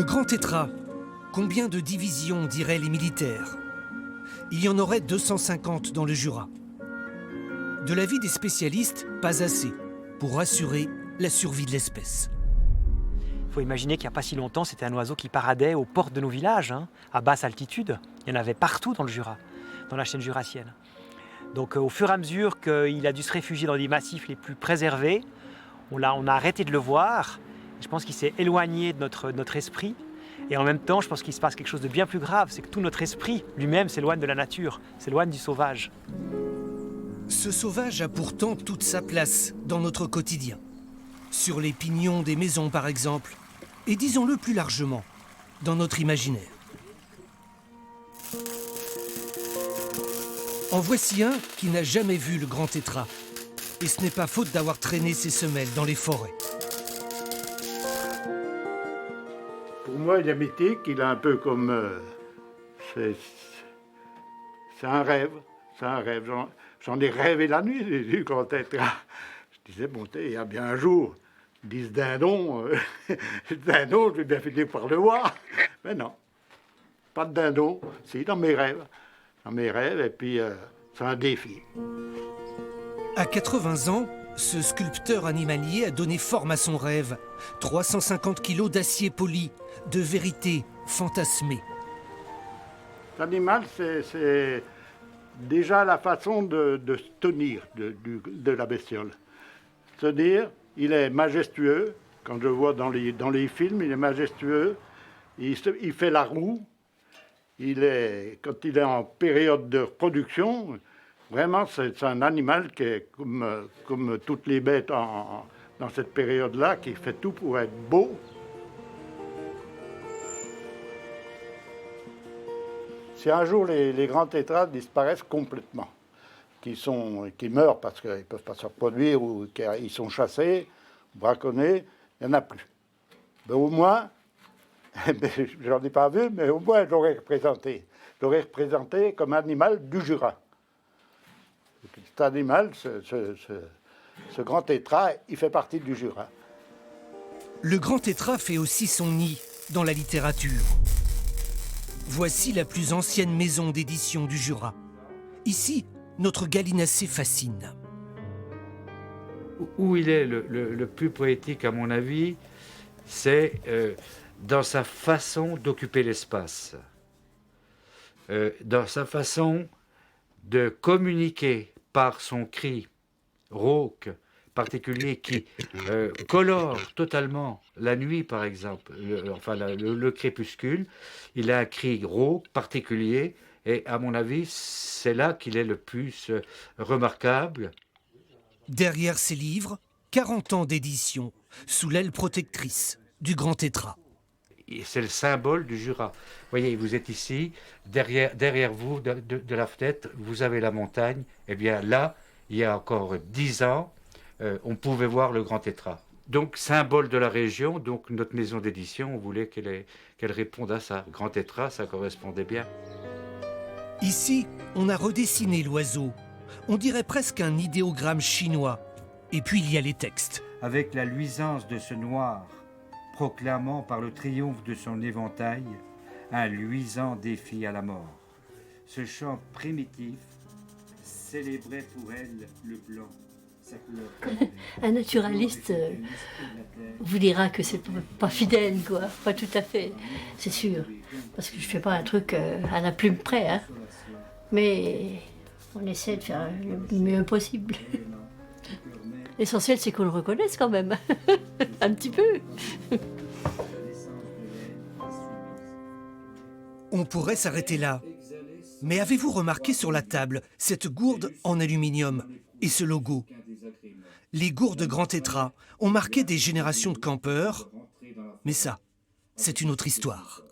Le Grand Tétras, combien de divisions diraient les militaires? Il y en aurait 250 dans le Jura. De l'avis des spécialistes, pas assez pour assurer la survie de l'espèce. Il faut imaginer qu'il n'y a pas si longtemps, c'était un oiseau qui paradait aux portes de nos villages, à basse altitude. Il y en avait partout dans le Jura, dans la chaîne jurassienne. Donc au fur et à mesure qu'il a dû se réfugier dans des massifs les plus préservés, on a arrêté de le voir. Je pense qu'il s'est éloigné de notre esprit. Et en même temps, je pense qu'il se passe quelque chose de bien plus grave, c'est que tout notre esprit lui-même s'éloigne de la nature, s'éloigne du sauvage. Ce sauvage a pourtant toute sa place dans notre quotidien. Sur les pignons des maisons, par exemple, et disons-le plus largement, dans notre imaginaire. En voici un qui n'a jamais vu le Grand Tétras. Et ce n'est pas faute d'avoir traîné ses semelles dans les forêts. Pour moi, il est mythique, il est un peu comme... c'est un rêve, c'est un rêve. J'en ai rêvé la nuit du Grand Tétras. Je disais, bon, il y a bien un jour, ils disent dindon, dindon, je vais bien finir par le voir. Mais non, pas de dindon, si, dans mes rêves. Dans mes rêves, et puis c'est un défi. À 80 ans, ce sculpteur animalier a donné forme à son rêve. 350 kilos d'acier poli, de vérité fantasmée. L'animal, c'est déjà la façon de se tenir de la bestiole. Se dire, il est majestueux, quand je vois dans les films, il est majestueux, il fait la roue, quand il est en période de reproduction, vraiment c'est un animal qui est comme toutes les bêtes dans cette période-là, qui fait tout pour être beau. Si un jour les grands tétras disparaissent complètement, qu'ils meurent parce qu'ils ne peuvent pas se reproduire ou qu'ils sont chassés, braconnés, il n'y en a plus. Ben, au moins, j'en ai pas vu, mais au moins je l'aurais représenté. Je l'aurais représenté comme animal du Jura. Cet animal, ce grand tétras, il fait partie du Jura. Le Grand Tétras fait aussi son nid dans la littérature. Voici la plus ancienne maison d'édition du Jura. Ici, notre gallinacé fascine. Où il est le plus poétique, à mon avis, c'est dans sa façon d'occuper l'espace, dans sa façon de communiquer par son cri rauque particulier qui colore totalement la nuit, par exemple, le crépuscule. Il a un cri rauque particulier et, à mon avis, c'est là qu'il est le plus remarquable. Derrière ces livres, 40 ans d'édition, sous l'aile protectrice du Grand Tétras. C'est le symbole du Jura. Vous voyez, vous êtes ici, derrière vous, de la fenêtre, vous avez la montagne. Eh bien là, il y a encore 10 ans, on pouvait voir le Grand Tétras. Donc, symbole de la région, donc notre maison d'édition, on voulait qu'elle réponde à ça. Grand Tétras, ça correspondait bien. Ici, on a redessiné l'oiseau. On dirait presque un idéogramme chinois. Et puis il y a les textes. Avec la luisance de ce noir, proclamant par le triomphe de son éventail un luisant défi à la mort. Ce chant primitif célébrait pour elle le blanc, sa couleur. Un naturaliste vous dira que c'est pas fidèle, quoi. Pas tout à fait, c'est sûr. Parce que je fais pas un truc à la plume près, hein. Mais on essaie de faire le mieux possible. L'essentiel, c'est qu'on le reconnaisse quand même. Un petit peu. On pourrait s'arrêter là. Mais avez-vous remarqué sur la table cette gourde en aluminium et ce logo? Les gourdes Grand Tétras ont marqué des générations de campeurs. Mais ça, c'est une autre histoire.